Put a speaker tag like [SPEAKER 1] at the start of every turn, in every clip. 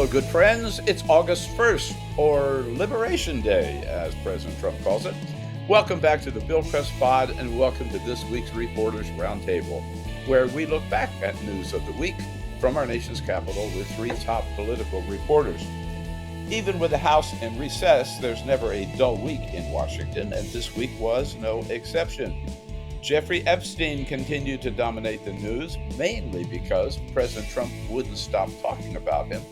[SPEAKER 1] good friends. It's August 1st, or Liberation Day, as President Trump calls it. Welcome back to the Bill Press Pod, and welcome to this week's Reporters Roundtable, where we look back at news of the week from our nation's capital with three top political reporters. Even with the House in recess, there's never a dull week in Washington, and this week was no exception. Jeffrey Epstein continued to dominate the news, mainly because President Trump wouldn't stop talking about him,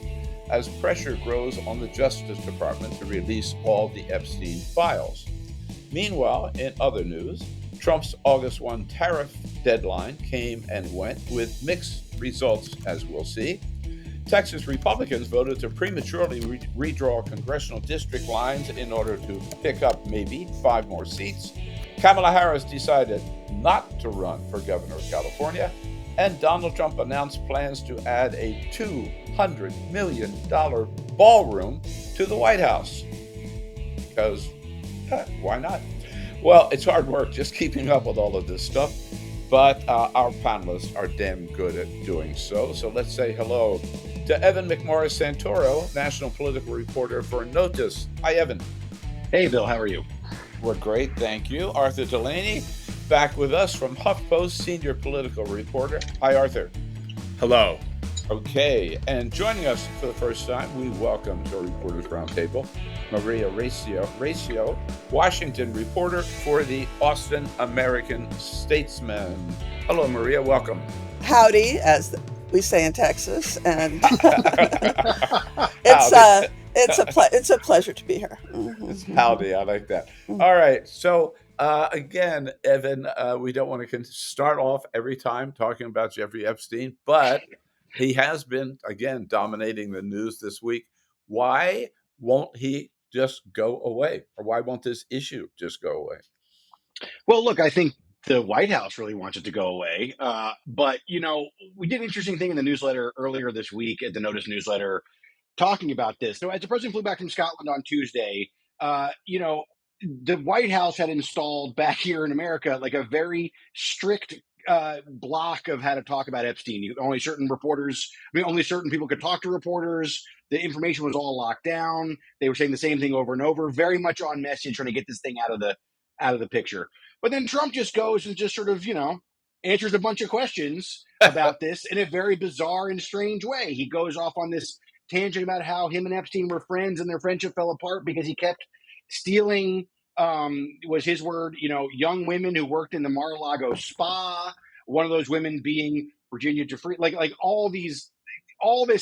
[SPEAKER 1] as pressure grows on the Justice Department to release all the Epstein files. Meanwhile, in other news, Trump's August 1 tariff deadline came and went with mixed results, as we'll see. Texas Republicans voted to prematurely redraw congressional district lines in order to pick up maybe 5 more seats. Kamala Harris decided not to run for governor of California, and Donald Trump announced plans to add a $200 million ballroom to the White House. Because, why not? Well, it's hard work just keeping up with all of this stuff, but our panelists are damn good at doing so. So let's say hello to Evan McMorris-Santoro, national political reporter for NOTUS. Hi, Evan.
[SPEAKER 2] Hey, Bill. How are you?
[SPEAKER 1] We're great, thank you. Arthur Delaney, back with us from HuffPost, senior political reporter. Hi, Arthur.
[SPEAKER 3] Hello.
[SPEAKER 1] Okay, and joining us for the first time, we welcome to our Reporters Roundtable, Maria Recio, Washington reporter for the Austin American-Statesman. Hello, Maria. Welcome.
[SPEAKER 4] Howdy, as we say in Texas, and it's a pleasure to be here.
[SPEAKER 1] Mm-hmm. Howdy, I like that. All right, so again, Evan, we don't want to start off every time talking about Jeffrey Epstein, but he has been, again, dominating the news this week. Why won't he just go away? Or why won't this issue just go away?
[SPEAKER 2] Well, look, I think the White House really wants it to go away. But, we did an interesting thing in the newsletter earlier this week at the NOTUS newsletter talking about this. So as the president flew back from Scotland on Tuesday, the White House had installed back here in America like a very strict block of how to talk about Epstein. Only certain people could talk to reporters. The information was all locked down. They were saying the same thing over and over, very much on message, trying to get this thing out of the picture. But then Trump just goes and just sort of, answers a bunch of questions about this in a very bizarre and strange way. He goes off on this tangent about how him and Epstein were friends and their friendship fell apart because he kept stealing, was his word, young women who worked in the Mar-a-Lago spa, one of those women being Virginia Jeffrey, like all this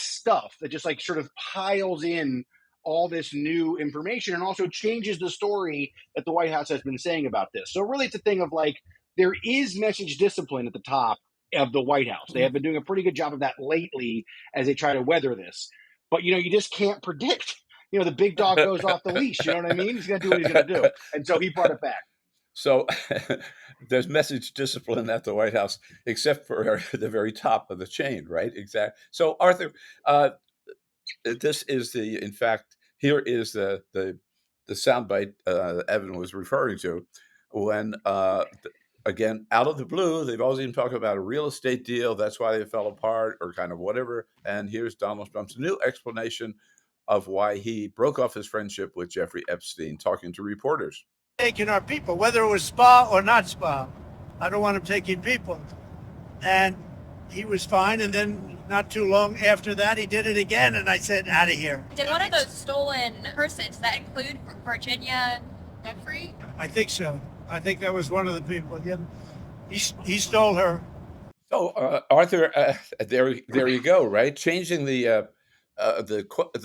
[SPEAKER 2] stuff that just like sort of piles in all this new information and also changes the story that the White House has been saying about this. So really it's a thing of like, there is message discipline at the top of the White House. They have been doing a pretty good job of that lately as they try to weather this. But, you just can't predict. The big dog goes off the leash. You know what I mean? He's going to do what he's going to do. And so he brought it back.
[SPEAKER 1] So there's message discipline at the White House, except for the very top of the chain, right? Exactly. So, Arthur, this is here is the soundbite Evan was referring to when, again, out of the blue, they've always been talking about a real estate deal. That's why they fell apart or kind of whatever. And here's Donald Trump's new explanation of why he broke off his friendship with Jeffrey Epstein, talking to reporters.
[SPEAKER 5] Taking our people, whether it was spa or not spa. I don't want him taking people. And he was fine. And then not too long after that, he did it again. And I said, out of here.
[SPEAKER 6] Did one of those stolen persons that include Virginia Jeffrey?
[SPEAKER 5] I think so. I think that was one of the people. Yeah. He stole her.
[SPEAKER 1] So, Arthur, there you go, right? Changing the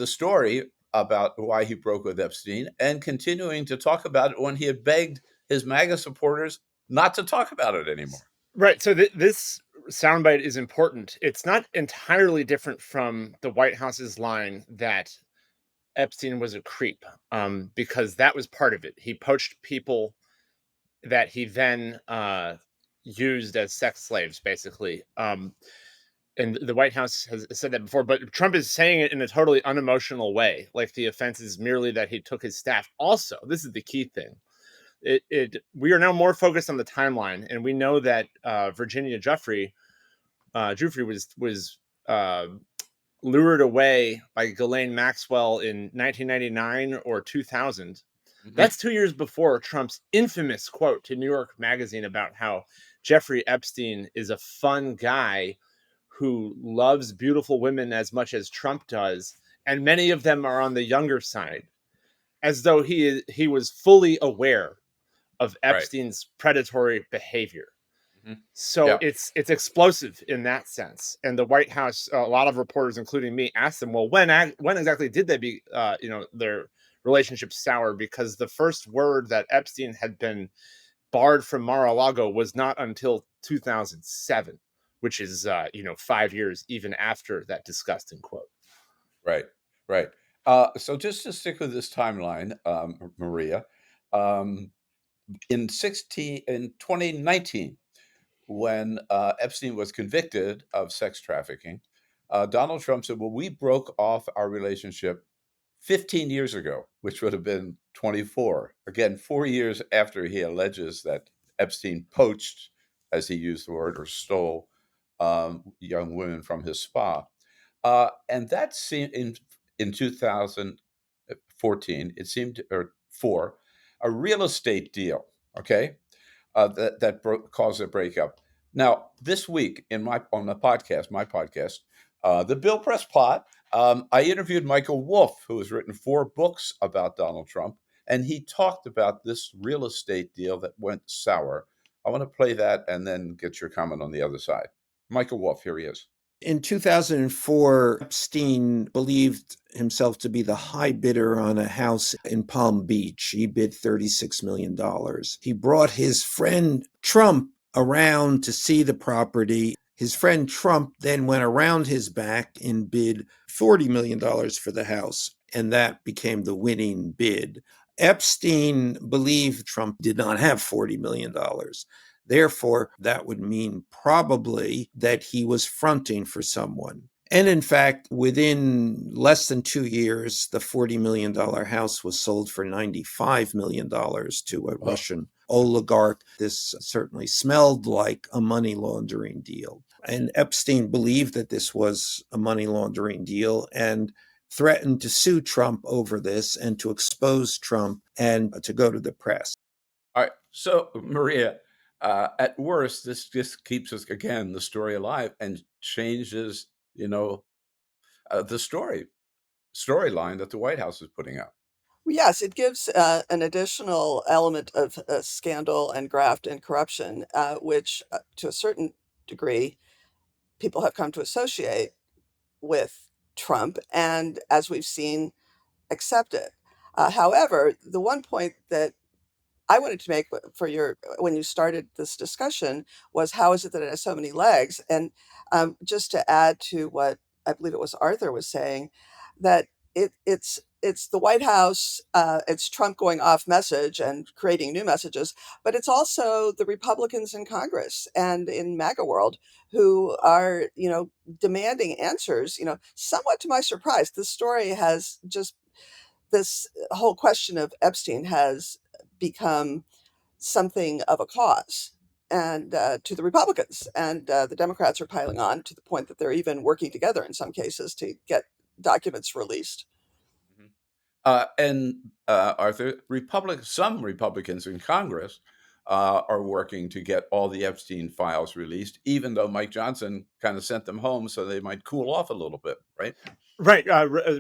[SPEAKER 1] story about why he broke with Epstein and continuing to talk about it when he had begged his MAGA supporters not to talk about it anymore.
[SPEAKER 3] Right. So this soundbite is important. It's not entirely different from the White House's line that Epstein was a creep, because that was part of it. He poached people that he then used as sex slaves, basically. And the White House has said that before, but Trump is saying it in a totally unemotional way. Like the offense is merely that he took his staff. Also, this is the key thing. We are now more focused on the timeline, and we know that Virginia Jeffrey was lured away by Ghislaine Maxwell in 1999 or 2000. That's 2 years before Trump's infamous quote to New York Magazine about how Jeffrey Epstein is a fun guy who loves beautiful women as much as Trump does, and many of them are on the younger side, as though he was fully aware of Epstein's predatory behavior. So it's explosive in that sense. And the White House, a lot of reporters, including me, asked them, well, when exactly did they be, their relationship sour? Because the first word that Epstein had been barred from Mar-a-Lago was not until 2007, which is, 5 years even after that disgusting quote.
[SPEAKER 1] Right. So just to stick with this timeline, Maria, in 2019, when Epstein was convicted of sex trafficking, Donald Trump said, well, we broke off our relationship 15 years ago, which would have been 24. Again, 4 years after he alleges that Epstein poached, as he used the word, or stole young women from his spa. And that seemed in 2014, it seemed, or for a real estate deal, okay, that caused a breakup. Now, this week on my podcast, the Bill Press Pod, I interviewed Michael Wolff, who has written 4 books about Donald Trump, and he talked about this real estate deal that went sour. I want to play that and then get your comment on the other side. Michael Wolff, here he is.
[SPEAKER 7] In 2004, Epstein believed himself to be the high bidder on a house in Palm Beach. He bid $36 million. He brought his friend Trump around to see the property. His friend Trump then went around his back and bid $40 million for the house, and that became the winning bid. Epstein believed Trump did not have $40 million. Therefore, that would mean probably that he was fronting for someone. And in fact, within less than 2 years, the $40 million house was sold for $95 million to a Russian oligarch. This certainly smelled like a money laundering deal. And Epstein believed that this was a money laundering deal and threatened to sue Trump over this and to expose Trump and to go to the press.
[SPEAKER 1] All right. So, Maria, at worst, this just keeps us, again, the story alive and changes, the storyline that the White House is putting out.
[SPEAKER 4] Yes, it gives an additional element of scandal and graft and corruption, which to a certain degree, people have come to associate with Trump, and as we've seen, accept it. However, the one point that I wanted to make for when you started this discussion was how is it that it has so many legs? And just to add to what I believe it was Arthur was saying, that it's the White House, it's Trump going off message and creating new messages, but it's also the Republicans in Congress and in MAGA world who are demanding answers. Somewhat to my surprise, this story has just this whole question of Epstein has become something of a cause and to the Republicans, and the Democrats are piling on to the point that they're even working together in some cases to get documents released.
[SPEAKER 1] And Arthur, some Republicans in Congress are working to get all the Epstein files released, even though Mike Johnson kind of sent them home so they might cool off a little bit, right?
[SPEAKER 3] Right.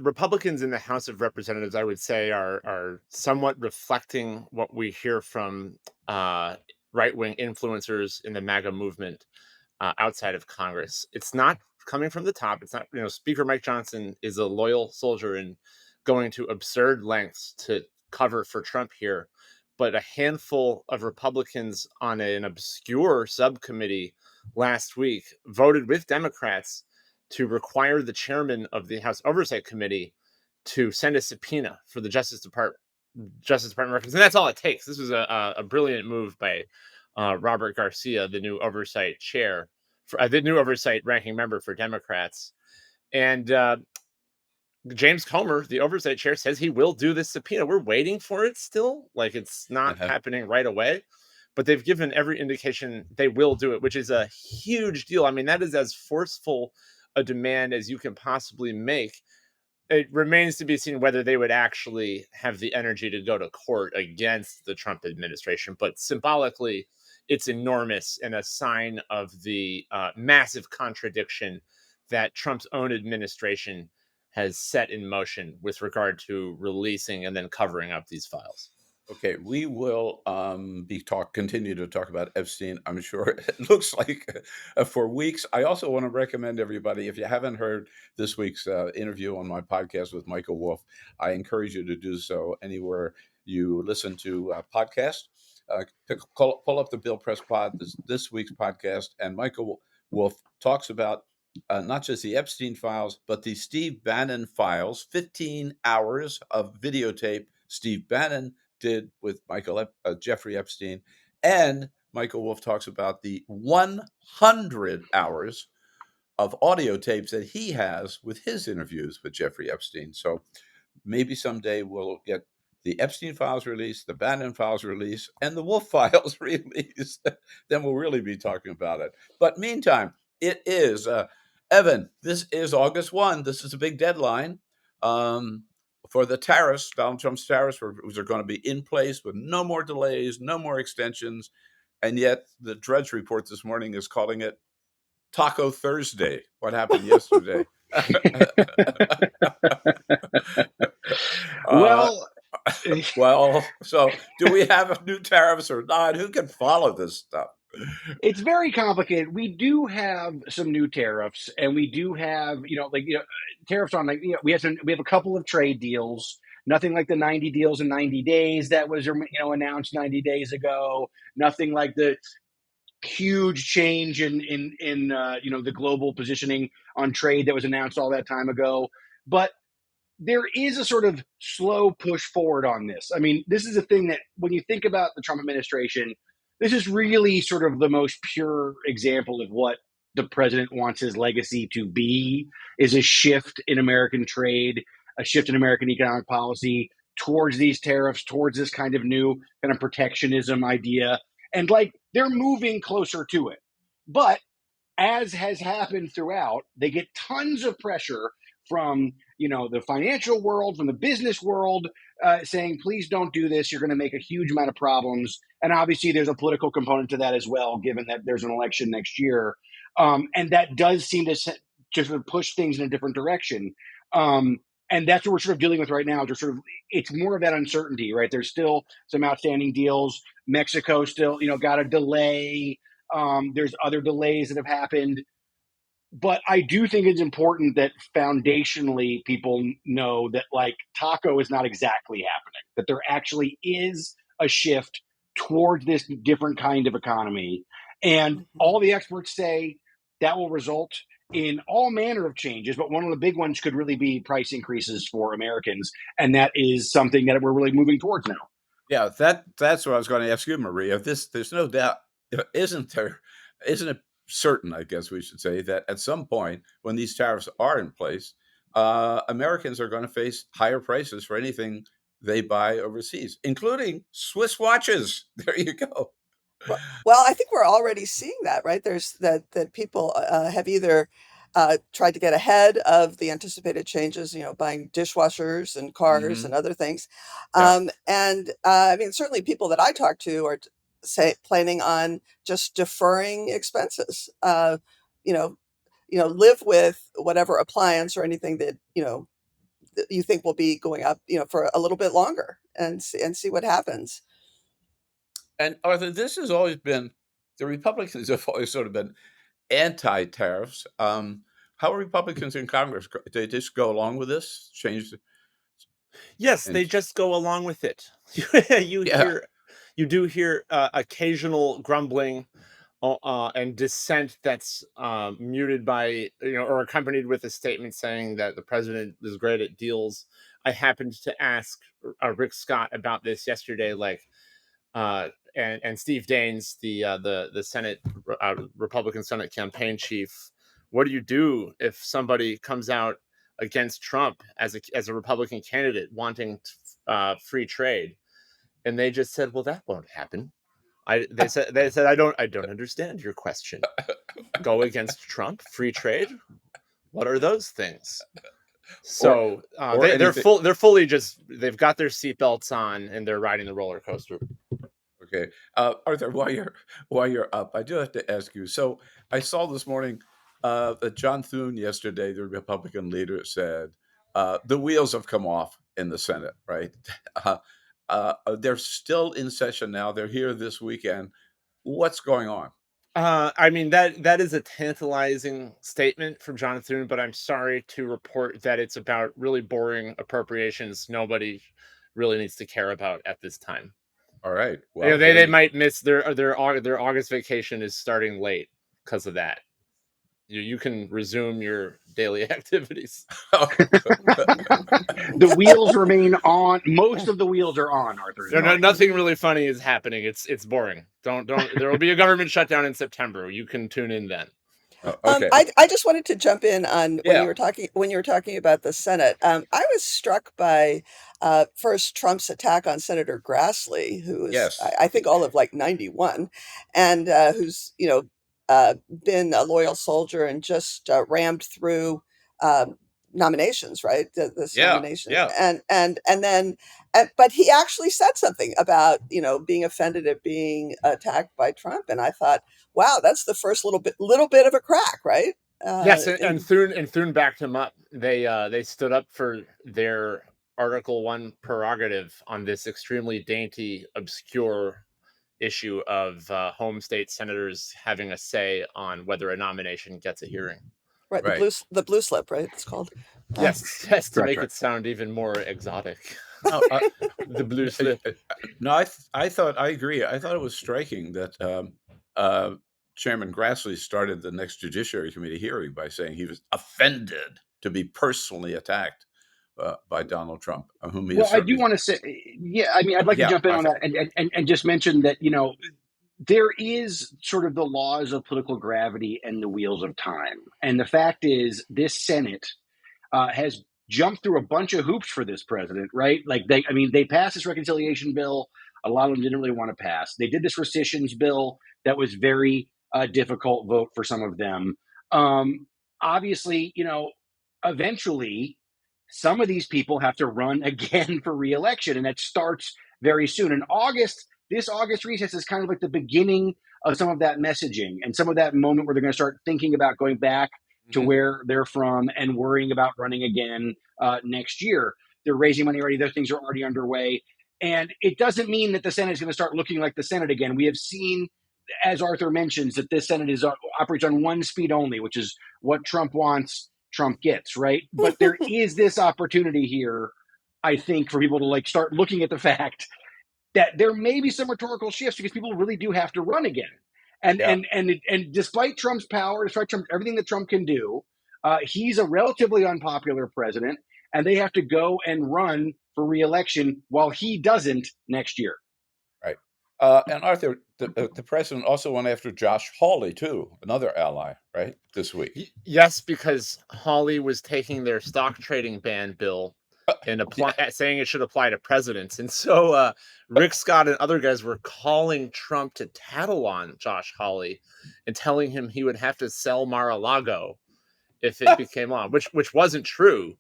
[SPEAKER 3] Republicans in the House of Representatives, I would say, are somewhat reflecting what we hear from right-wing influencers in the MAGA movement outside of Congress. It's not coming from the top. It's not, Speaker Mike Johnson is a loyal soldier and going to absurd lengths to cover for Trump here. But a handful of Republicans on an obscure subcommittee last week voted with Democrats to require the chairman of the House Oversight Committee to send a subpoena for the Justice Department records. And that's all it takes. This was a brilliant move by Robert Garcia, the new oversight chair, the new oversight ranking member for Democrats. And James Comer, the oversight chair, says he will do this subpoena. We're waiting for it still. Like, it's not happening right away. But they've given every indication they will do it, which is a huge deal. I mean, that is as forceful a demand as you can possibly make. It remains to be seen whether they would actually have the energy to go to court against the Trump administration. But symbolically, it's enormous and a sign of the massive contradiction that Trump's own administration has set in motion with regard to releasing and then covering up these files.
[SPEAKER 1] Okay, we will continue to talk about Epstein. I'm sure it looks like for weeks. I also want to recommend everybody, if you haven't heard this week's interview on my podcast with Michael Wolff, I encourage you to do so anywhere you listen to podcasts. Pull up the Bill Press Pod, this week's podcast, and Michael Wolff talks about not just the Epstein files, but the Steve Bannon files. 15 hours of videotape Steve Bannon did with Jeffrey Epstein, and Michael Wolff talks about the 100 hours of audio tapes that he has with his interviews with Jeffrey Epstein. So maybe someday we'll get the Epstein files released, the Bannon files released, and the Wolff files released. Then we'll really be talking about it. But meantime, it is Evan. This is August 1. This is a big deadline. For the tariffs, Donald Trump's tariffs are going to be in place with no more delays, no more extensions. And yet the Drudge Report this morning is calling it Taco Thursday. What happened yesterday? So do we have new tariffs or not? Who can follow this stuff?
[SPEAKER 2] It's very complicated. We do have some new tariffs, and we do have, tariffs on, we have a couple of trade deals. Nothing like the 90 deals in 90 days that was, announced 90 days ago. Nothing like the huge change in the global positioning on trade that was announced all that time ago. But there is a sort of slow push forward on this. I mean, this is a thing that when you think about the Trump administration, this is really sort of the most pure example of what the president wants his legacy to be, is a shift in American trade, a shift in American economic policy towards these tariffs, towards this kind of new kind of protectionism idea. And they're moving closer to it. But as has happened throughout, they get tons of pressure from the financial world, from the business world, saying, please don't do this. You're going to make a huge amount of problems. And obviously there's a political component to that as well, given that there's an election next year. And that does seem to sort of push things in a different direction. And that's what we're sort of dealing with right now. It's more of that uncertainty, right? There's still some outstanding deals. Mexico still, got a delay. There's other delays that have happened. But I do think it's important that foundationally people know that Taco is not exactly happening, that there actually is a shift towards this different kind of economy. And all the experts say that will result in all manner of changes, but one of the big ones could really be price increases for Americans. And that is something that we're really moving towards now.
[SPEAKER 1] Yeah, that's what I was going to ask you, Maria. There's no doubt, isn't it certain, I guess we should say, that at some point when these tariffs are in place, Americans are going to face higher prices for anything they buy overseas, including Swiss watches. There you go.
[SPEAKER 4] Well, I think we're already seeing that, right? There's that people have either tried to get ahead of the anticipated changes, buying dishwashers and cars and other things. And I mean, certainly people that I talk to are planning on just deferring expenses. Live with whatever appliance or anything that you think will be going up, for a little bit longer, and see what happens.
[SPEAKER 1] And Arthur, this has always been, the Republicans have always sort of been anti-tariffs. How are Republicans in Congress? They just go along with this?
[SPEAKER 3] Yes, they just go along with it. You do hear occasional grumbling and dissent that's muted by, or accompanied with a statement saying that the president is great at deals. I happened to ask Rick Scott about this yesterday, and Steve Daines, the Senate Republican Senate campaign chief. What do you do if somebody comes out against Trump as a Republican candidate wanting free trade? And they just said, "Well, that won't happen." They said, I don't understand your question. Go against Trump, free trade? What are those things? So
[SPEAKER 1] or anything.
[SPEAKER 3] they're fully just, they've got their seatbelts on and they're riding the roller coaster.
[SPEAKER 1] Okay, Arthur, while you're up, I do have to ask you. So I saw this morning that John Thune yesterday, the Republican leader, said the wheels have come off in the Senate. Right? They're still in session now. They're here this weekend. What's going on?
[SPEAKER 3] I mean, that is a tantalizing statement from John Thune, but I'm sorry to report that it's about really boring appropriations nobody really needs to care about at this time.
[SPEAKER 1] All right.
[SPEAKER 3] You know,
[SPEAKER 1] Well,
[SPEAKER 3] they might miss their August vacation is starting late because of that. You can resume your daily activities.
[SPEAKER 2] The wheels remain on. Most of the wheels are on, Arthur.
[SPEAKER 3] Nothing really funny is happening. It's boring. Don't. There will be a government shutdown in September. You can tune in then.
[SPEAKER 1] Okay.
[SPEAKER 4] I just wanted to jump in on when
[SPEAKER 1] Yeah.
[SPEAKER 4] you were talking about the Senate. I was struck by first Trump's attack on Senator Grassley, who is
[SPEAKER 1] Yes.
[SPEAKER 4] I think all of like 91, and who's been a loyal soldier and just rammed through nominations, right? This
[SPEAKER 1] Yeah,
[SPEAKER 4] nomination,
[SPEAKER 1] yeah.
[SPEAKER 4] and then, but he actually said something about being offended at being attacked by Trump, and I thought, wow, that's the first little bit of a crack, right?
[SPEAKER 3] Yes, and Thune backed him up. They stood up for their Article 1 prerogative on this extremely dainty, obscure issue of home state senators having a say on whether a nomination gets a hearing.
[SPEAKER 4] Right,
[SPEAKER 1] Right.
[SPEAKER 4] the blue slip, right? It's called.
[SPEAKER 3] Yes, to make it sound even more exotic.
[SPEAKER 1] No,
[SPEAKER 3] The blue slip.
[SPEAKER 1] no, I thought, I agree. I thought it was striking that Chairman Grassley started the next Judiciary Committee hearing by saying he was offended to be personally attacked by Donald Trump, whom he
[SPEAKER 2] Well,
[SPEAKER 1] is
[SPEAKER 2] I do
[SPEAKER 1] certainly.
[SPEAKER 2] want to say, yeah, I mean, I'd like to
[SPEAKER 1] Yeah,
[SPEAKER 2] jump in on
[SPEAKER 1] Arthur.
[SPEAKER 2] that and just mention that, there is sort of the laws of political gravity and the wheels of time. And the fact is, this Senate has jumped through a bunch of hoops for this president, right? Like they passed this reconciliation bill. A lot of them didn't really want to pass. They did this rescissions bill that was very difficult vote for some of them. Obviously, eventually some of these people have to run again for reelection, and that starts very soon. In August, this August recess is kind of like the beginning of some of that messaging and some of that moment where they're going to start thinking about going back to where they're from and worrying about running again next year. They're raising money already. Those things are already underway. And it doesn't mean that the Senate is going to start looking like the Senate again. We have seen, as Arthur mentions, that this Senate operates on one speed only, which is what Trump wants, Trump gets, right? But there is this opportunity here, I think, for people to start looking at the fact that there may be some rhetorical shifts because people really do have to run again. And despite Trump's power, despite everything that Trump can do, he's a relatively unpopular president, and they have to go and run for reelection while he doesn't next year.
[SPEAKER 1] Right. And Arthur, the president also went after Josh Hawley too, another ally, right, this week.
[SPEAKER 3] Yes, because Hawley was taking their stock trading ban bill and saying it should apply to presidents. And so Rick Scott and other guys were calling Trump to tattle on Josh Hawley and telling him he would have to sell Mar-a-Lago if it became law, which wasn't true.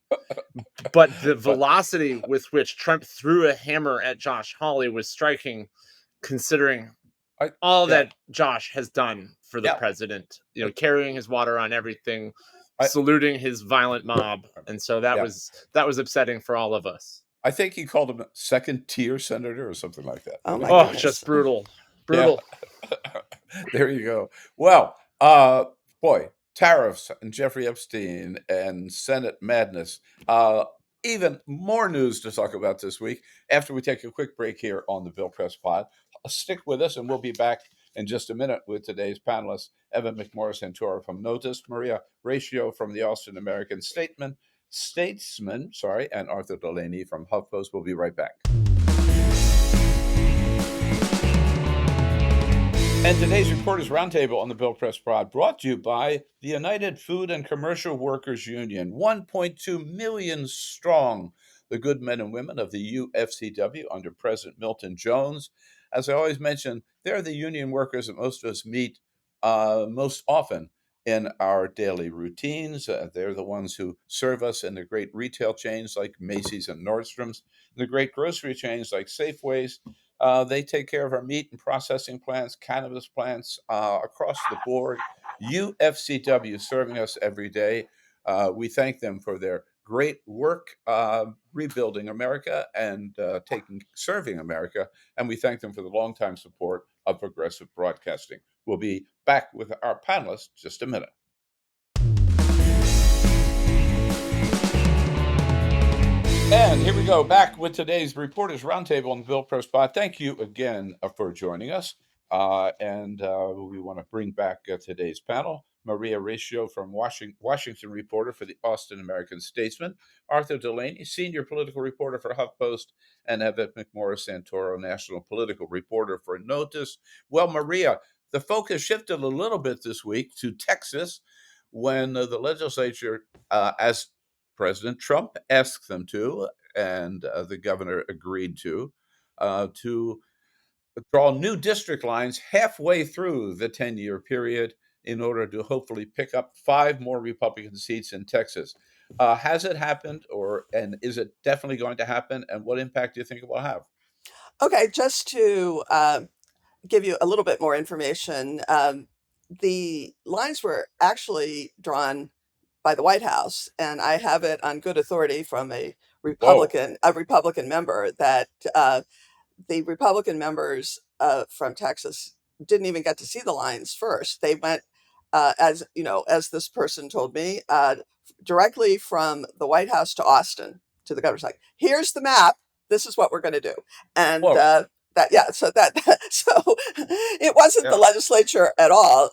[SPEAKER 3] But the velocity with which Trump threw a hammer at Josh Hawley was striking, considering all that Josh has done for the president, carrying his water on everything, saluting his violent mob. And so that was upsetting for all of us.
[SPEAKER 1] I think he called him a second-tier senator or something like that.
[SPEAKER 4] Oh, my goodness.
[SPEAKER 3] Just brutal.
[SPEAKER 1] Yeah. There you go. Well, boy, tariffs and Jeffrey Epstein and Senate madness. Even more news to talk about this week after we take a quick break here on the Bill Press Pod. Stick with us, and we'll be back in just a minute with today's panelists, Evan McMorris-Santoro from NOTUS, Maria Recio from the Austin American Statesman, and Arthur Delaney from HuffPost. We'll be right back. And today's Reporters Roundtable on the Bill Press Pod brought to you by the United Food and Commercial Workers Union, 1.2 million strong, the good men and women of the UFCW under President Milton Jones. As I always mention, they're the union workers that most of us meet most often in our daily routines. They're the ones who serve us in the great retail chains like Macy's and Nordstrom's, the great grocery chains like Safeways. They take care of our meat and processing plants, cannabis plants across the board. UFCW serving us every day. We thank them for their great work rebuilding America and serving America, and we thank them for the longtime support of progressive broadcasting. We'll be back with our panelists just a minute. And here we go, back with today's Reporters Roundtable on the Bill Press Pod. Thank you again for joining us. And we want to bring back today's panel. Maria Recio from Washington reporter for the Austin American-Statesman, Arthur Delaney, senior political reporter for HuffPost, and Evan McMorris-Santoro, national political reporter for NOTUS. Well, Maria, the focus shifted a little bit this week to Texas when the legislature, as President Trump asked them to, and the governor agreed to draw new district lines halfway through the 10-year period in order to hopefully pick up 5 more Republican seats in Texas. Has it happened, and is it definitely going to happen? And what impact do you think it will have?
[SPEAKER 4] Okay, just to give you a little bit more information, the lines were actually drawn by the White House, and I have it on good authority from a Republican member that the Republican members from Texas didn't even get to see the lines first. They went, as you know, as this person told me, directly from the White House to Austin to the governor's. Like, here's the map. This is what we're going to do, and so it wasn't the legislature at all.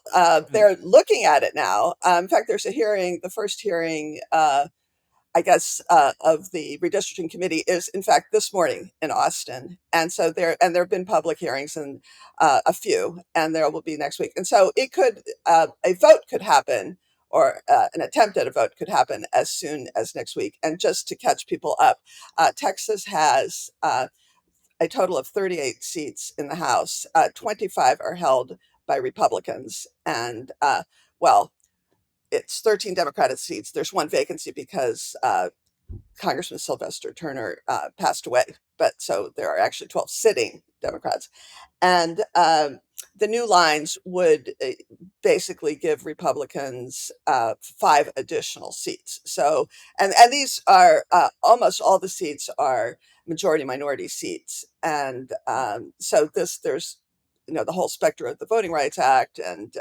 [SPEAKER 4] They're looking at it now. In fact, there's a hearing. The first hearing, I guess, of the redistricting committee is in fact this morning in Austin, and so there have been public hearings and a few, and there will be next week. And so it could a vote could happen, or an attempt at a vote could happen as soon as next week. And just to catch people up, Texas has a total of 38 seats in the House. 25 are held by Republicans, and it's 13 Democratic seats. There's one vacancy because Congressman Sylvester Turner passed away, but so there are actually 12 sitting Democrats. And the new lines would basically give Republicans 5 additional seats. So, and these are almost all the seats are majority minority seats, and so there's the whole spectrum of the Voting Rights Act and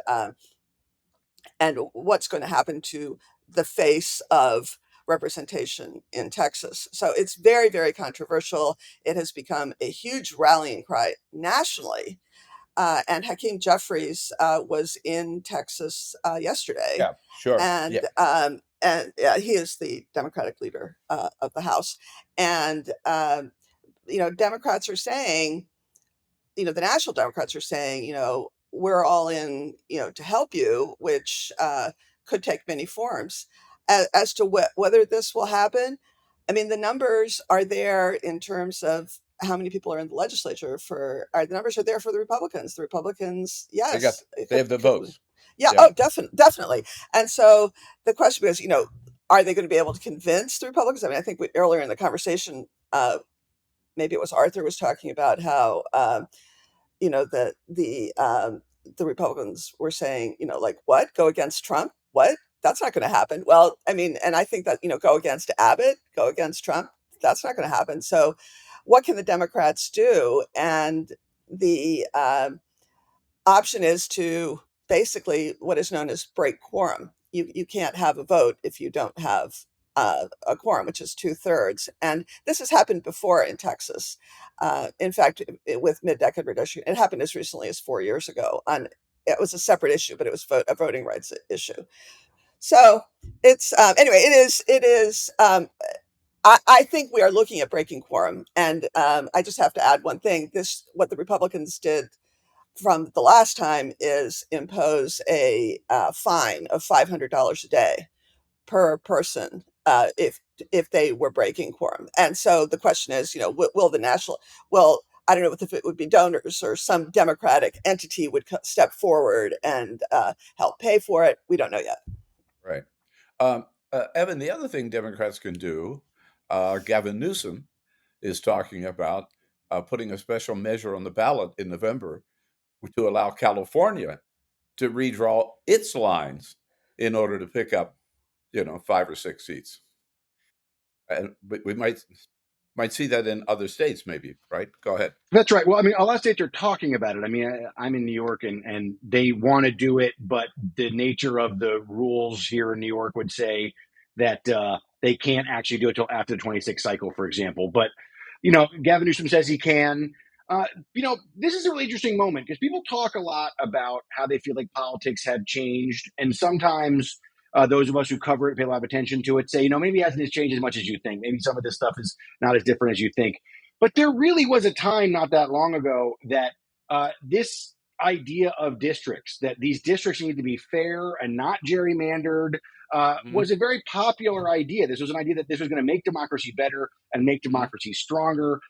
[SPEAKER 4] what's going to happen to the face of representation in Texas. So it's very, very controversial. It has become a huge rallying cry nationally. And Hakeem Jeffries was in Texas yesterday.
[SPEAKER 1] Yeah, sure.
[SPEAKER 4] And he is the Democratic leader of the House. And Democrats are saying, the national Democrats are saying, we're all in, to help you, which could take many forms. As to whether this will happen, I mean, the numbers are there in terms of how many people are in the legislature the numbers are there for the Republicans. The Republicans, yes.
[SPEAKER 1] They have the votes.
[SPEAKER 4] Yeah. Oh, definitely. And so the question is, are they going to be able to convince the Republicans? I mean, I think earlier in the conversation, maybe it was Arthur was talking about how, the Republicans were saying, like, what? Go against Trump? What? That's not going to happen. Well, I mean, and I think that, go against Abbott, go against Trump, that's not going to happen. So what can the Democrats do? And the option is to basically what is known as break quorum. You can't have a vote if you don't have a quorum, which is 2/3. And this has happened before in Texas. In fact, with mid-decade redistricting, it happened as recently as 4 years ago. It was a separate issue, but it was a voting rights issue. So it's anyway. It is. I think we are looking at breaking quorum, and I just have to add one thing. What the Republicans did from the last time is impose a fine of $500 a day per person if they were breaking quorum. And so the question is, will I don't know if it would be donors or some Democratic entity would step forward and help pay for it. We don't know yet.
[SPEAKER 1] Right. Evan, the other thing Democrats can do, Gavin Newsom is talking about putting a special measure on the ballot in November to allow California to redraw its lines in order to pick up, 5 or 6 seats. But we might see that in other states, maybe, right? Go ahead.
[SPEAKER 2] That's right. Well, I mean, a lot of states are talking about it. I mean, I'm in New York, and they want to do it, but the nature of the rules here in New York would say that they can't actually do it till after the 26th cycle, for example. But, Gavin Newsom says he can. This is a really interesting moment because people talk a lot about how they feel like politics have changed. And sometimes those of us who cover it, pay a lot of attention to it, say, maybe it hasn't changed as much as you think. Maybe some of this stuff is not as different as you think. But there really was a time not that long ago that this idea of districts, that these districts need to be fair and not gerrymandered, was a very popular idea. This was an idea that this was going to make democracy better and make democracy stronger.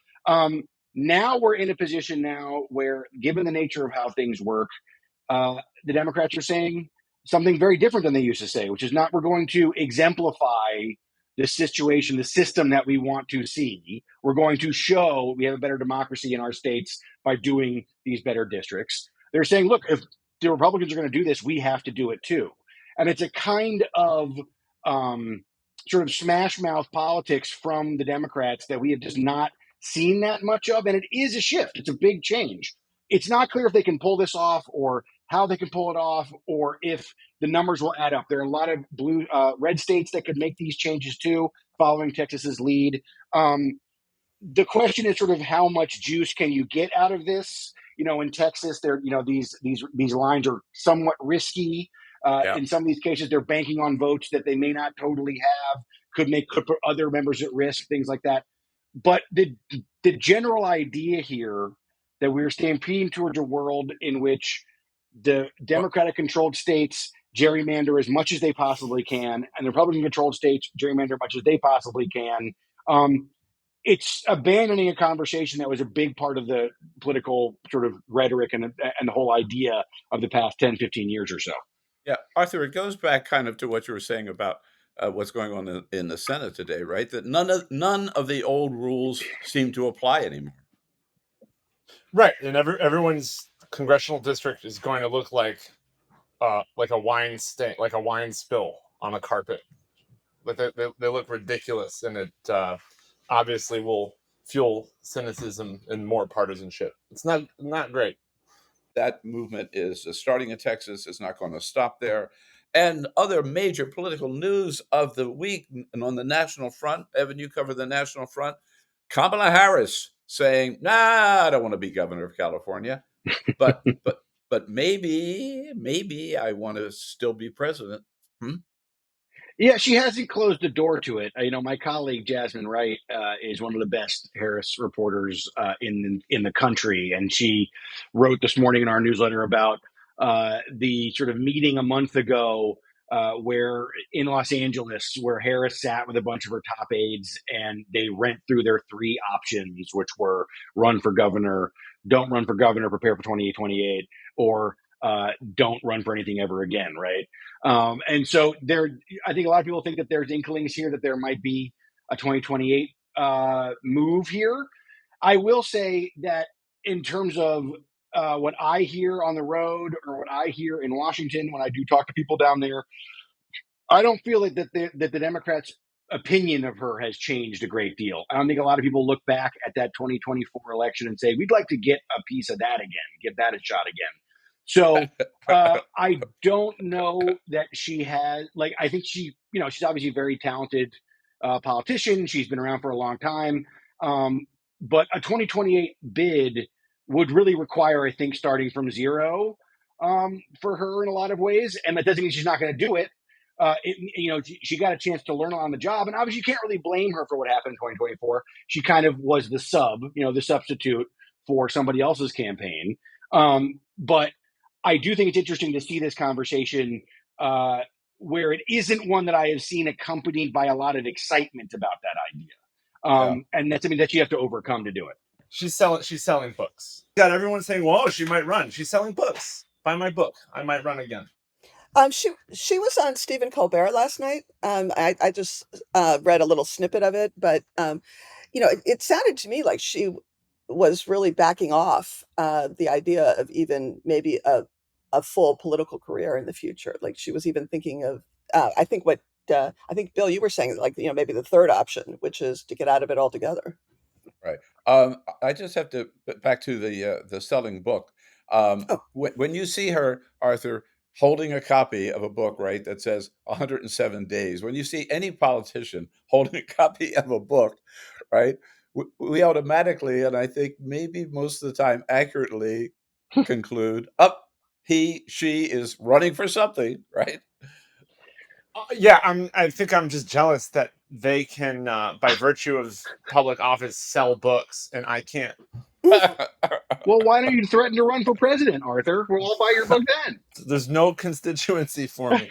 [SPEAKER 2] Now we're in a position now where, given the nature of how things work, the Democrats are saying something very different than they used to say, which is not we're going to exemplify the situation, the system that we want to see. We're going to show we have a better democracy in our states by doing these better districts. They're saying, look, if the Republicans are going to do this, we have to do it too. And it's a kind of sort of smash mouth politics from the Democrats that we have just not seen that much of. And it is a shift. It's a big change. It's not clear if they can pull this off or how they can pull it off or if the numbers will add up. There are a lot of red states that could make these changes too, following Texas's lead. The question is sort of how much juice can you get out of this? In Texas, these lines are somewhat risky. In some of these cases, they're banking on votes that they may not totally have, could put other members at risk, things like that. But the general idea here that we're stampeding towards a world in which the Democratic-controlled states gerrymander as much as they possibly can, and the Republican-controlled states gerrymander as much as they possibly can. It's abandoning a conversation that was a big part of the political sort of rhetoric and the whole idea of the past 10, 15 years or so.
[SPEAKER 1] Yeah, Arthur, it goes back kind of to what you were saying about what's going on in the Senate today, right? That none of the old rules seem to apply anymore.
[SPEAKER 3] Right, and everyone's congressional district is going to look like a wine stain, like a wine spill on a carpet. But they look ridiculous, and it obviously will fuel cynicism and more partisanship. It's not great.
[SPEAKER 1] That movement is starting in Texas. It's not going to stop there. And other major political news of the week, and on the national front, Evan, you cover the national front. Kamala Harris saying, "Nah, I don't want to be governor of California, but maybe I want to still be president."
[SPEAKER 2] Yeah, she hasn't closed the door to it. My colleague Jasmine Wright is one of the best Harris reporters in the country, and she wrote this morning in our newsletter about the sort of meeting a month ago where in Los Angeles, where Harris sat with a bunch of her top aides, and they went through their 3 options, which were run for governor, don't run for governor, prepare for 2028, or don't run for anything ever again, right? And so I think a lot of people think that there's inklings here that there might be a 2028 move here. I will say that in terms of what I hear on the road or what I hear in Washington when I do talk to people down there, I don't feel like that the Democrats' opinion of her has changed a great deal. I don't think a lot of people look back at that 2024 election and say, we'd like to get a piece of that again, give that a shot again. So I don't know that she has, I think she's obviously a very talented politician. She's been around for a long time. But a 2028 bid would really require, I think, starting from zero for her in a lot of ways. And that doesn't mean she's not going to do it. She got a chance to learn on the job. And obviously, you can't really blame her for what happened in 2024. She kind of was the substitute for somebody else's campaign. But I do think it's interesting to see this conversation where it isn't one that I have seen accompanied by a lot of excitement about that idea. And that's something that you have to overcome to do it.
[SPEAKER 3] She's selling books. Got everyone saying, "Whoa, she might run." She's selling books. Buy my book. I might run again.
[SPEAKER 4] She was on Stephen Colbert last night. I just read a little snippet of it, but it sounded to me like she was really backing off the idea of even maybe a full political career in the future. Like she was even thinking of I think Bill, you were saying like maybe the third option, which is to get out of it altogether.
[SPEAKER 1] Right. I just have to back to the selling book.
[SPEAKER 4] Oh,
[SPEAKER 1] When you see her, Arthur, holding a copy of a book, right, that says 107 days, when you see any politician holding a copy of a book, right, we automatically, and I think maybe most of the time accurately, conclude, up, she is running for something, right?
[SPEAKER 3] Yeah, I think I'm just jealous that they can, by virtue of public office, sell books, and I can't.
[SPEAKER 2] Well, why don't you threaten to run for president, Arthur? We'll all buy your book then.
[SPEAKER 3] There's no constituency for me.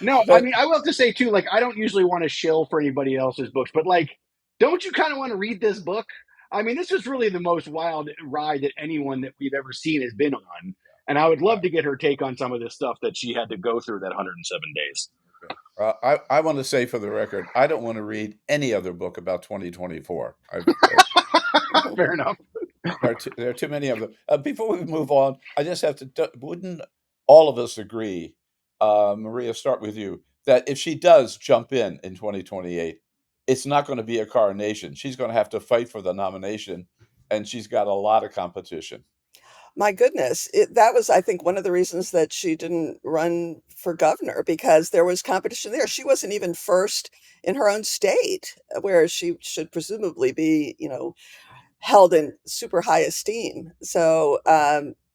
[SPEAKER 2] No, I
[SPEAKER 1] But
[SPEAKER 2] mean, I will have to say too, like, I don't usually want to shill for anybody else's books, but like, don't you kind of want to read this book? I mean, this was really the most wild ride that anyone that we've ever seen has been on. And I would love to get her take on some of this stuff that she had to go through that 107 days.
[SPEAKER 1] I want to say for the record, I don't want to read any other book about 2024.
[SPEAKER 2] Fair enough.
[SPEAKER 1] There are too many of them. Before we move on, I just have to. Wouldn't all of us agree, Maria? Start with you. That if she does jump in 2028, it's not going to be a coronation. She's going to have to fight for the nomination, and she's got a lot of competition.
[SPEAKER 4] my goodness. That was, I think, one of the reasons that she didn't run for governor because there was competition there. She wasn't even first in her own state, where she should presumably be, held in super high esteem. So,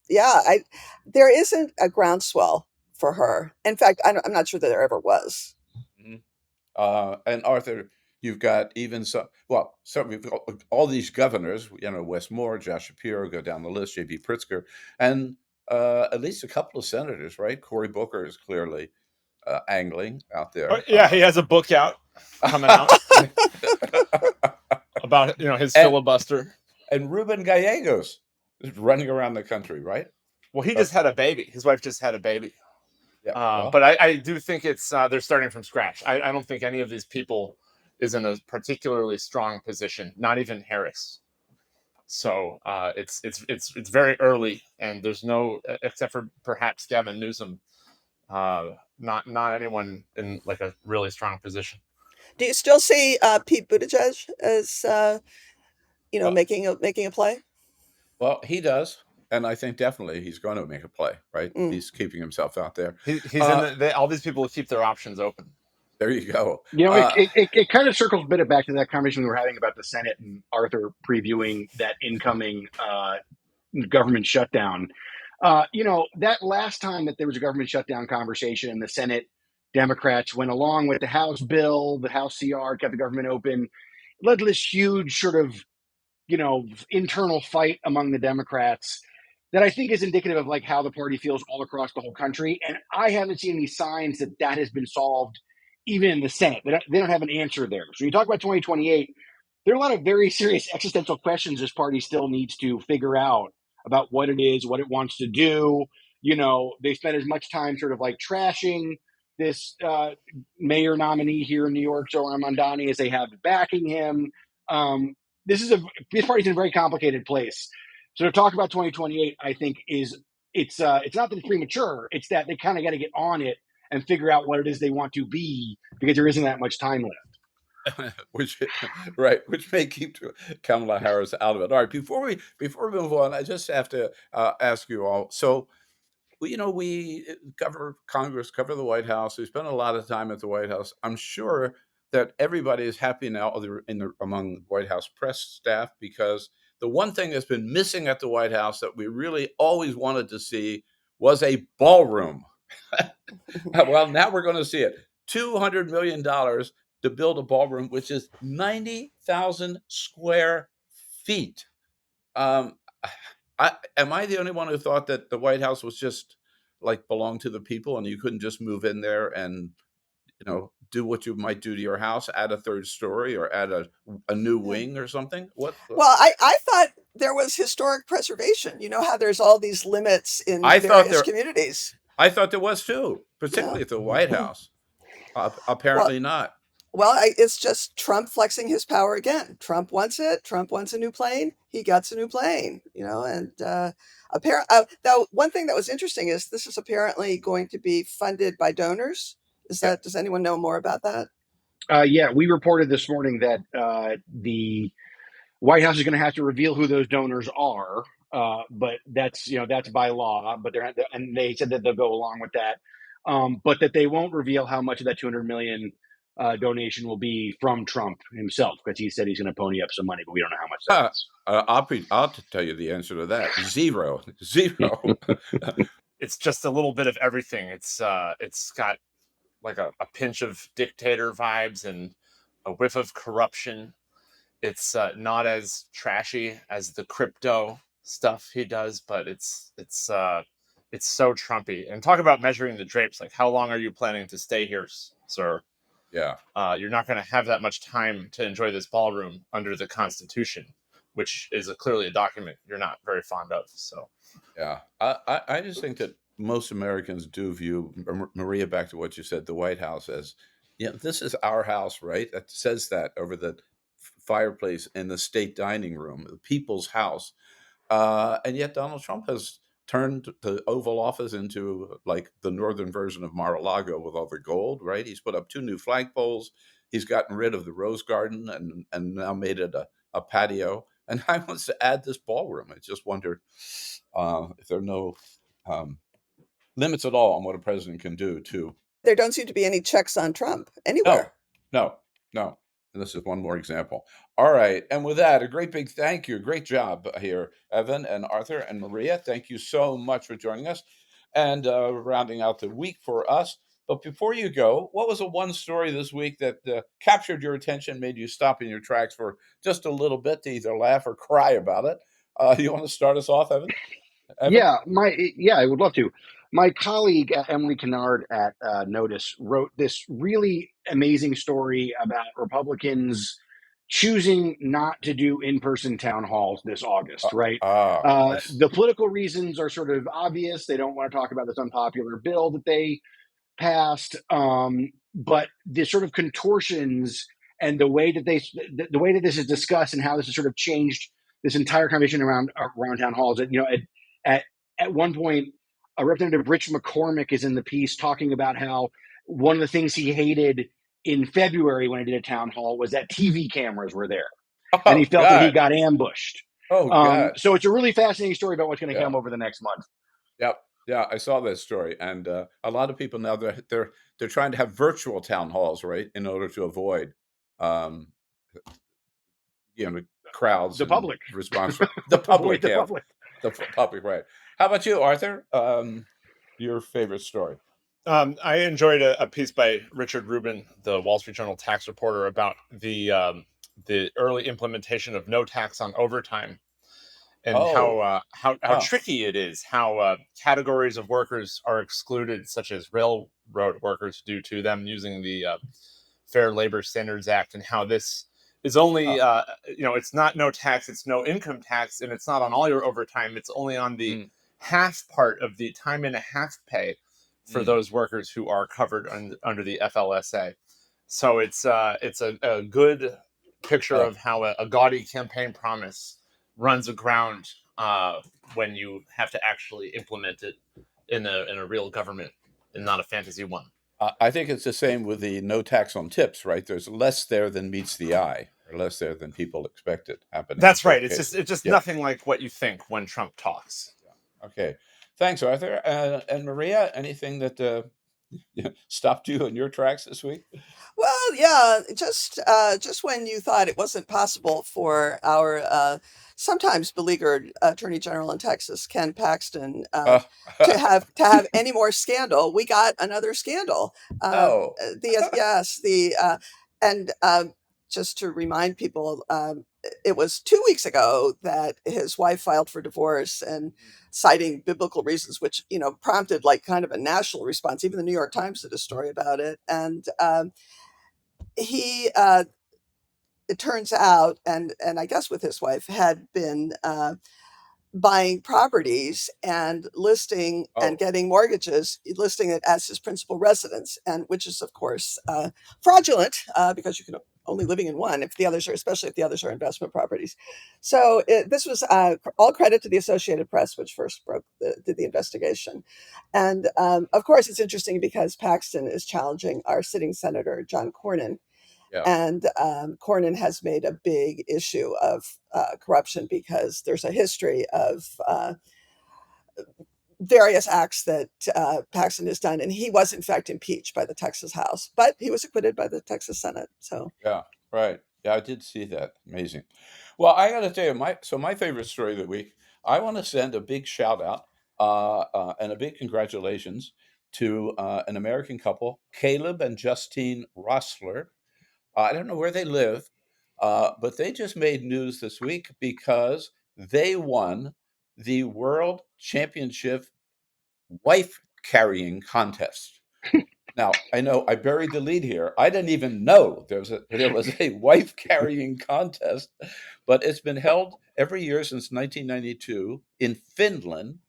[SPEAKER 4] yeah, there isn't a groundswell for her. In fact, I'm not sure that there ever was.
[SPEAKER 1] Mhm. And Arthur, you've got even some. Well, so we've got all these governors. Wes Moore, Josh Shapiro, go down the list. J.B. Pritzker, and at least a couple of senators. Right, Cory Booker is clearly angling out
[SPEAKER 3] Oh,
[SPEAKER 1] there.
[SPEAKER 3] yeah, he has a book out coming out about his
[SPEAKER 1] and,
[SPEAKER 3] filibuster.
[SPEAKER 1] and Ruben Gallegos is running around the country, right?
[SPEAKER 3] Well, he just had a baby. His wife just had a baby.
[SPEAKER 1] Yeah. Well,
[SPEAKER 3] But I do think it's they're starting from scratch. I don't think any of these people is in a particularly strong position. Not even Harris. So it's very early, and there's no, except for perhaps Gavin Newsom, not anyone in like a really strong position.
[SPEAKER 4] Do you still see Pete Buttigieg as
[SPEAKER 1] well,
[SPEAKER 4] making a play?
[SPEAKER 1] well, he does, and I think definitely he's going to make a play. Right, he's keeping himself out there.
[SPEAKER 3] He's in all these people keep their options open.
[SPEAKER 1] There you go.
[SPEAKER 2] It kind of circles a bit back to that conversation we were having about the Senate and Arthur previewing that incoming government shutdown. That last time that there was a government shutdown conversation, the Senate Democrats went along with the House bill, the House CR kept the government open, led to this huge sort of, internal fight among the Democrats that I think is indicative of like how the party feels all across the whole country. And I haven't seen any signs that has been solved even in the Senate. They don't have an answer there. So you talk about 2028, there are a lot of very serious existential questions this party still needs to figure out about what it is, what it wants to do. They spent as much time sort of like trashing this mayor nominee here in New York, Joe Armandani, as they have backing him. This party's in a very complicated place. So to talk about 2028, I think it's not that it's premature. It's that they kind of got to get on it and figure out what it is they want to be because there isn't that much time left.
[SPEAKER 1] which may keep Kamala Harris out of it. All right, before we move on, I just have to ask you all. So, we cover Congress, cover the White House. We spend a lot of time at the White House. I'm sure that everybody is happy now among White House press staff because the one thing that's been missing at the White House that we really always wanted to see was a ballroom. Well, now we're going to see it. $200 million to build a ballroom, which is 90,000 square feet. Am I the only one who thought that the White House was just like belonged to the people and you couldn't just move in there and do what you might do to your house, add a third story or add a new wing or something? What?
[SPEAKER 4] Well, I thought there was historic preservation. You know how there's all these limits in
[SPEAKER 1] I thought
[SPEAKER 4] various
[SPEAKER 1] there,
[SPEAKER 4] communities.
[SPEAKER 1] I thought there was too,
[SPEAKER 4] Yeah.
[SPEAKER 1] particularly at the White House.
[SPEAKER 4] Well,
[SPEAKER 1] Apparently not.
[SPEAKER 4] it's just Trump flexing his power again. Trump wants it. Trump wants a new plane. He gets a new plane. And now one thing that was interesting is this is apparently going to be funded by donors.
[SPEAKER 1] Yeah.
[SPEAKER 4] Does anyone know more about that?
[SPEAKER 2] Yeah, we reported this morning that the White House is going to have to reveal who those donors are, but that's by law. But and they said that they'll go along with that, but that they won't reveal how much of that $200 million donation will be from Trump himself, because he said he's going to pony up some money, but we don't know how much that is.
[SPEAKER 1] I'll tell you the answer to that. Zero.
[SPEAKER 3] It's just a little bit of everything. It's got like a pinch of dictator vibes and a whiff of corruption. It's not as trashy as the crypto stuff he does, but it's so Trumpy. And talk about measuring the drapes. Like, how long are you planning to stay here, sir?
[SPEAKER 1] Yeah.
[SPEAKER 3] You're not going to have that much time to enjoy this ballroom under the Constitution, which is clearly a document you're not very fond of. So,
[SPEAKER 1] yeah, I just think that most Americans do view, Maria, back to what you said, the White House as, this is our house, right? That says that over the fireplace in the state dining room, the people's house. And yet Donald Trump has turned the Oval Office into like the northern version of Mar-a-Lago with all the gold, right? He's put up 2 new flagpoles. He's gotten rid of the Rose Garden and now made it a patio. And I wants to add this ballroom. I just wonder if there are no limits at all on what a president can do to.
[SPEAKER 4] There don't seem to be any checks on Trump anywhere.
[SPEAKER 1] No. And this is one more example. All right. And with that, a great big thank you. Great job here, Evan and Arthur and Maria. Thank you so much for joining us and rounding out the week for us. But before you go, what was the one story this week that captured your attention, made you stop in your tracks for just a little bit to either laugh or cry about it? You want to start us off, Evan?
[SPEAKER 2] Yeah, I would love to. My colleague Emily Kennard at NOTUS wrote this really amazing story about Republicans choosing not to do in-person town halls this August, right? The political reasons are sort of obvious. They don't want to talk about this unpopular bill that they passed, but the sort of contortions and the way that this is discussed and how this has sort of changed this entire conversation around town halls. At one point, Representative Rich McCormick is in the piece talking about how one of the things he hated in February when he did a town hall was that TV cameras were there, and he felt that he got ambushed. So it's a really fascinating story about what's going to come over the next month.
[SPEAKER 1] Yep. Yeah, I saw that story, and a lot of people now they're trying to have virtual town halls, right, in order to avoid, crowds,
[SPEAKER 2] the public
[SPEAKER 1] response, the public, the public, right? How about you, Arthur? Your favorite story?
[SPEAKER 3] I enjoyed a piece by Richard Rubin, the Wall Street Journal tax reporter, about the early implementation of no tax on overtime. And how tricky it is, how categories of workers are excluded, such as railroad workers, due to them using the Fair Labor Standards Act, and how this is only, it's not no tax, it's no income tax, and it's not on all your overtime. It's only on the half part of the time and a half pay for those workers who are covered under the FLSA. So it's a good picture of how a gaudy campaign promise runs aground when you have to actually implement it in a real government and not a fantasy one.
[SPEAKER 1] I think it's the same with the no tax on tips, right? There's less there than meets the eye, or less there than people expect it happening.
[SPEAKER 3] That's right. It's just nothing like what you think when Trump talks.
[SPEAKER 1] Okay. Thanks, Arthur. And Maria, anything that stopped you in your tracks this week?
[SPEAKER 4] Well, yeah, just when you thought it wasn't possible for our sometimes beleaguered Attorney General in Texas, Ken Paxton, to have any more scandal, we got another scandal. just to remind people, it was 2 weeks ago that his wife filed for divorce and citing biblical reasons, which, prompted like kind of a national response. Even the New York Times did a story about it. And he, it turns out, and I guess with his wife, had been buying properties and listing and getting mortgages, listing it as his principal residence, and which is of course fraudulent, because you can only living in one if the others are, especially if the others are investment properties. So this was all credit to the Associated Press, which first did the investigation. And of course, it's interesting because Paxton is challenging our sitting senator, John Cornyn.
[SPEAKER 1] Yeah.
[SPEAKER 4] And Cornyn has made a big issue of corruption because there's a history of various acts that Paxton has done. And he was, in fact, impeached by the Texas House, but he was acquitted by the Texas Senate. So,
[SPEAKER 1] yeah, right. Yeah, I did see that. Amazing. Well, I got to tell you, my favorite story of the week, I want to send a big shout out and a big congratulations to an American couple, Caleb and Justine Rossler. I don't know where they live, but they just made news this week because they won the World Championship wife carrying contest. Now, I know I buried the lead here. I didn't even know there was a wife carrying contest, but it's been held every year since 1992 in Finland.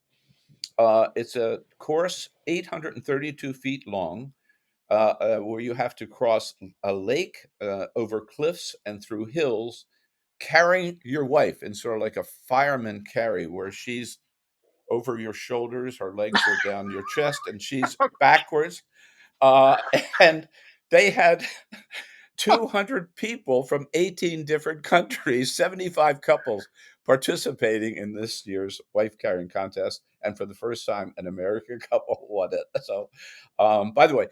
[SPEAKER 1] It's a course 832 feet long, where you have to cross a lake, over cliffs and through hills, carrying your wife in sort of like a fireman carry, where she's over your shoulders, her legs are down your chest, and she's backwards. Uh, and they had 200 people from 18 different countries, 75 couples participating in this year's wife carrying contest. And for the first time, an American couple won it. So, by the way,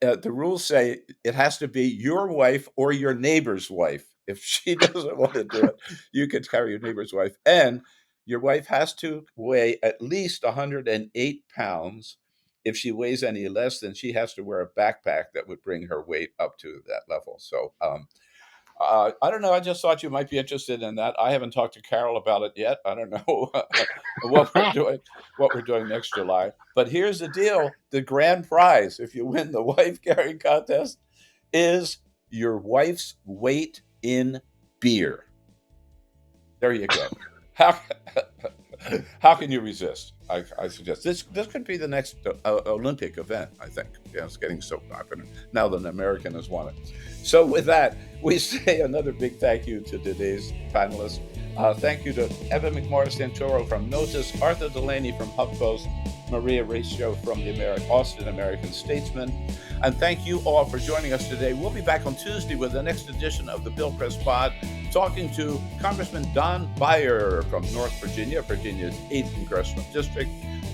[SPEAKER 1] the rules say it has to be your wife or your neighbor's wife. If she doesn't want to do it, you can carry your neighbor's wife. And your wife has to weigh at least 108 pounds. If she weighs any less, then she has to wear a backpack that would bring her weight up to that level. So, I don't know. I just thought you might be interested in that. I haven't talked to Carol about it yet. I don't know what we're doing next July. But here's the deal: the grand prize, if you win the wife carrying contest, is your wife's weight in beer. There you go. How can you resist? I suggest this could be the next Olympic event. I think it's getting so popular now that an American has won it. So with that, we say another big thank you to today's panelists. Thank you to Evan McMorris-Santoro from NOTUS, Arthur Delaney from HuffPost, Maria Recio from the Austin American Statesman. And thank you all for joining us today. We'll be back on Tuesday with the next edition of the Bill Press Pod, talking to Congressman Don Beyer from North Virginia, Virginia's 8th Congressional District,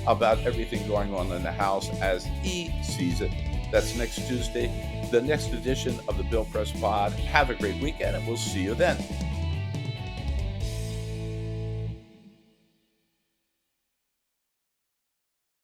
[SPEAKER 1] about everything going on in the House as he sees it. That's next Tuesday, the next edition of the Bill Press Pod. Have a great weekend, and we'll see you then.